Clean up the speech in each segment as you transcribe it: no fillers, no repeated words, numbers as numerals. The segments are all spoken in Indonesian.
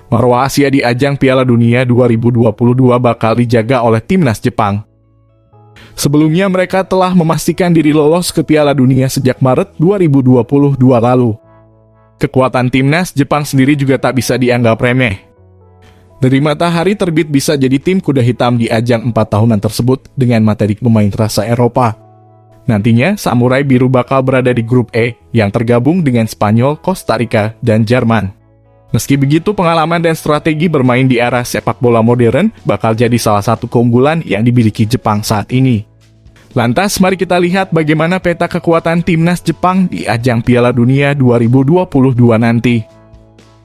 Marwah Asia di ajang Piala Dunia 2022 bakal dijaga oleh timnas Jepang. Sebelumnya mereka telah memastikan diri lolos ke Piala Dunia sejak Maret 2022 lalu. Kekuatan timnas Jepang sendiri juga tak bisa dianggap remeh. Dari matahari terbit bisa jadi tim kuda hitam di ajang 4 tahunan tersebut dengan materi pemain terasa Eropa. Nantinya, Samurai Biru bakal berada di grup E yang tergabung dengan Spanyol, Costa Rica, dan Jerman. Meski begitu, pengalaman dan strategi bermain di era sepak bola modern bakal jadi salah satu keunggulan yang dimiliki Jepang saat ini. Lantas, mari kita lihat bagaimana peta kekuatan timnas Jepang di ajang Piala Dunia 2022 nanti.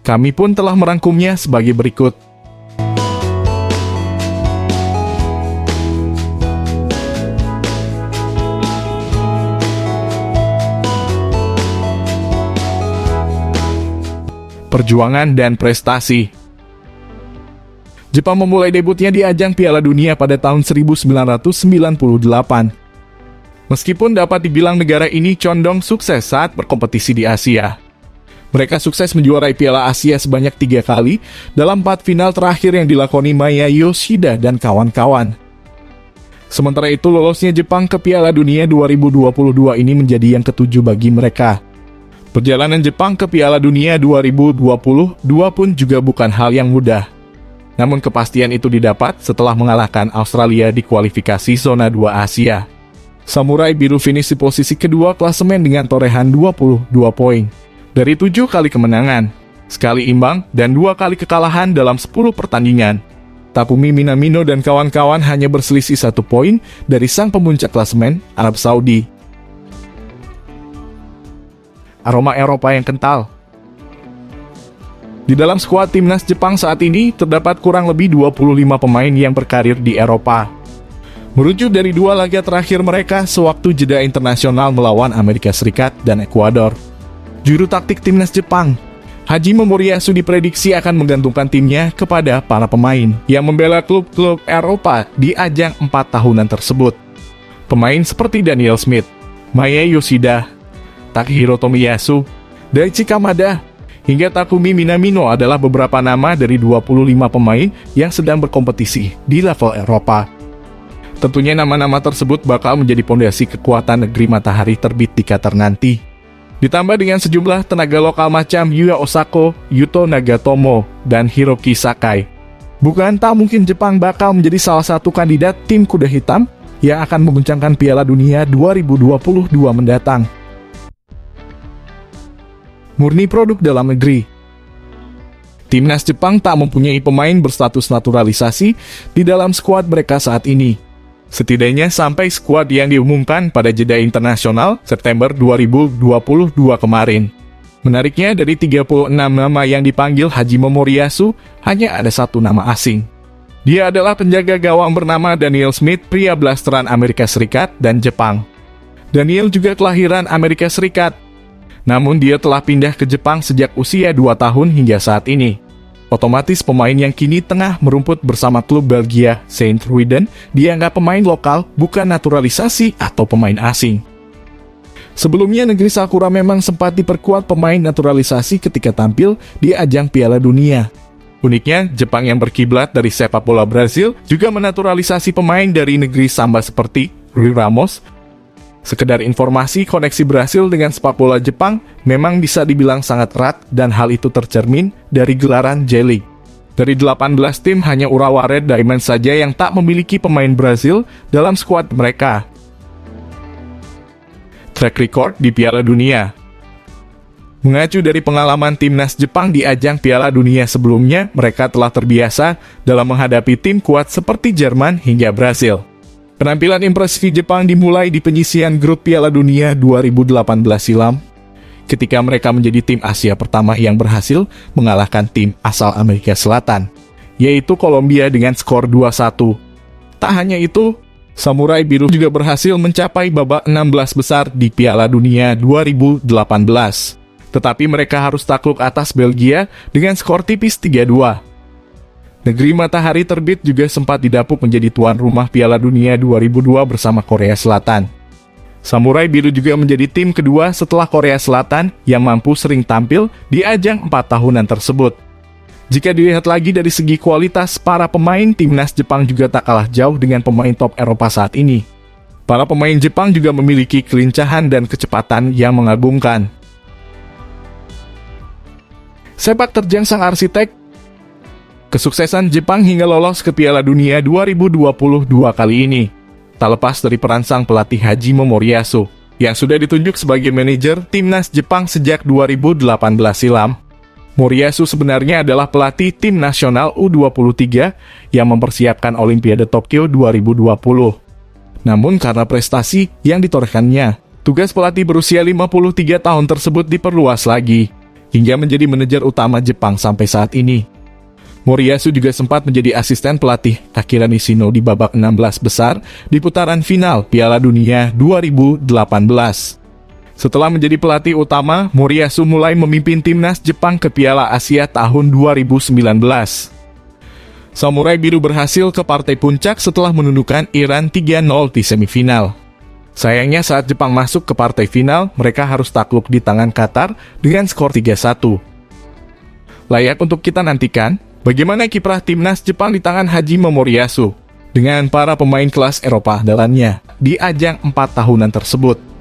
Kami pun telah merangkumnya sebagai berikut. Perjuangan dan prestasi. Jepang memulai debutnya di ajang Piala Dunia pada tahun 1998. Meskipun dapat dibilang negara ini condong sukses saat berkompetisi di Asia. Mereka sukses menjuarai Piala Asia sebanyak 3 kali dalam 4 final terakhir yang dilakoni Maya Yoshida dan kawan-kawan. Sementara itu, lolosnya Jepang ke Piala Dunia 2022 ini menjadi yang ketujuh bagi mereka. Perjalanan Jepang ke Piala Dunia 2022 pun juga bukan hal yang mudah. Namun kepastian itu didapat setelah mengalahkan Australia di kualifikasi zona 2 Asia. Samurai Biru finish di posisi kedua klasemen dengan torehan 22 poin. Dari 7 kali kemenangan, sekali imbang, dan 2 kali kekalahan dalam 10 pertandingan. Takumi Minamino dan kawan-kawan hanya berselisih 1 poin dari sang pemuncak klasemen, Arab Saudi. Aroma Eropa yang kental. Di dalam skuad timnas Jepang saat ini, terdapat kurang lebih 25 pemain yang berkarir di Eropa. Merujuk dari 2 laga terakhir mereka sewaktu jeda internasional melawan Amerika Serikat dan Ekuador. Juru taktik timnas Jepang, Hajime Moriyasu, diprediksi akan menggantungkan timnya kepada para pemain yang membela klub-klub Eropa di ajang 4 tahunan tersebut. Pemain seperti Daniel Smith, Maya Yoshida, Takehiro Tomiyasu, Daichi Kamada, hingga Takumi Minamino adalah beberapa nama dari 25 pemain yang sedang berkompetisi di level Eropa. Tentunya nama-nama tersebut bakal menjadi pondasi kekuatan negeri matahari terbit di Qatar nanti. Ditambah dengan sejumlah tenaga lokal macam Yuya Osako, Yuto Nagatomo, dan Hiroki Sakai. Bukan tak mungkin Jepang bakal menjadi salah satu kandidat tim kuda hitam yang akan membincangkan Piala Dunia 2022 mendatang. Murni produk dalam negeri. Timnas Jepang tak mempunyai pemain berstatus naturalisasi di dalam skuad mereka saat ini. Setidaknya sampai skuad yang diumumkan pada jeda internasional September 2022 kemarin. Menariknya, dari 36 nama yang dipanggil Hajime Moriyasu, hanya ada 1 nama asing. Dia adalah penjaga gawang bernama Daniel Smith, pria blasteran Amerika Serikat dan Jepang. Daniel juga kelahiran Amerika Serikat. Namun dia telah pindah ke Jepang sejak usia 2 tahun hingga saat ini. Otomatis pemain yang kini tengah merumput bersama klub Belgia Saint-Truiden dianggap pemain lokal, bukan naturalisasi atau pemain asing. Sebelumnya, negeri Sakura memang sempat diperkuat pemain naturalisasi ketika tampil di ajang Piala Dunia. Uniknya, Jepang yang berkiblat dari sepak bola Brasil juga menaturalisasi pemain dari negeri Samba seperti Rui Ramos. Sekedar informasi, koneksi Brasil dengan sepak bola Jepang memang bisa dibilang sangat erat, dan hal itu tercermin dari gelaran J-League. Dari 18 tim, hanya Urawa Red Diamonds saja yang tak memiliki pemain Brasil dalam skuad mereka. Track record di Piala Dunia. Mengacu dari pengalaman timnas Jepang di ajang Piala Dunia sebelumnya, mereka telah terbiasa dalam menghadapi tim kuat seperti Jerman hingga Brasil. Penampilan impresif Jepang dimulai di penyisihan grup Piala Dunia 2018 silam, ketika mereka menjadi tim Asia pertama yang berhasil mengalahkan tim asal Amerika Selatan, yaitu Kolombia dengan skor 2-1. Tak hanya itu, Samurai Biru juga berhasil mencapai babak 16 besar di Piala Dunia 2018. Tetapi mereka harus takluk atas Belgia dengan skor tipis 3-2. Negeri matahari terbit juga sempat didapuk menjadi tuan rumah Piala Dunia 2002 bersama Korea Selatan. Samurai Biru juga menjadi tim kedua setelah Korea Selatan yang mampu sering tampil di ajang 4 tahunan tersebut. Jika dilihat lagi dari segi kualitas, para pemain timnas Jepang juga tak kalah jauh dengan pemain top Eropa saat ini. Para pemain Jepang juga memiliki kelincahan dan kecepatan yang mengagumkan. Sepak terjang sang arsitek. Kesuksesan Jepang hingga lolos ke Piala Dunia 2022 kali ini tak lepas dari peran sang pelatih Hajime Moriyasu yang sudah ditunjuk sebagai manajer timnas Jepang sejak 2018 silam. Moriyasu sebenarnya adalah pelatih tim nasional U23 yang mempersiapkan Olimpiade Tokyo 2020. Namun karena prestasi yang ditorehkannya, tugas pelatih berusia 53 tahun tersebut diperluas lagi, hingga menjadi manajer utama Jepang sampai saat ini. Moriyasu juga sempat menjadi asisten pelatih Akira Nishino di babak 16 besar di putaran final Piala Dunia 2018. Setelah menjadi pelatih utama, Moriyasu mulai memimpin timnas Jepang ke Piala Asia tahun 2019. Samurai Biru berhasil ke partai puncak setelah menundukkan Iran 3-0 di semifinal. Sayangnya saat Jepang masuk ke partai final, mereka harus takluk di tangan Qatar dengan skor 3-1. Layak untuk kita nantikan, bagaimana kiprah timnas Jepang di tangan Hajime Moriyasu dengan para pemain kelas Eropa andalannya di ajang 4 tahunan tersebut.